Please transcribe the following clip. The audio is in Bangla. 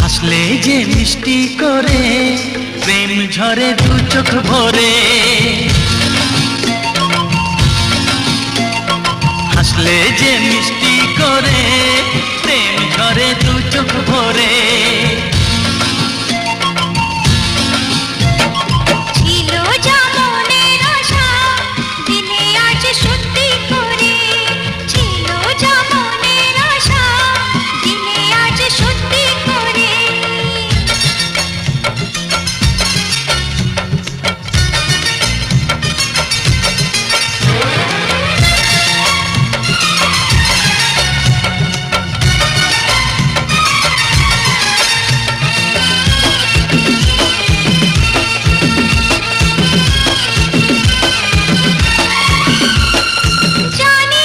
হাসলে যে মিষ্টি করে প্রেম ঝরে দু চোখ ভরে, হাসলে যে মিষ্টি করে প্রেম ঝরে দু চোখ ভরে।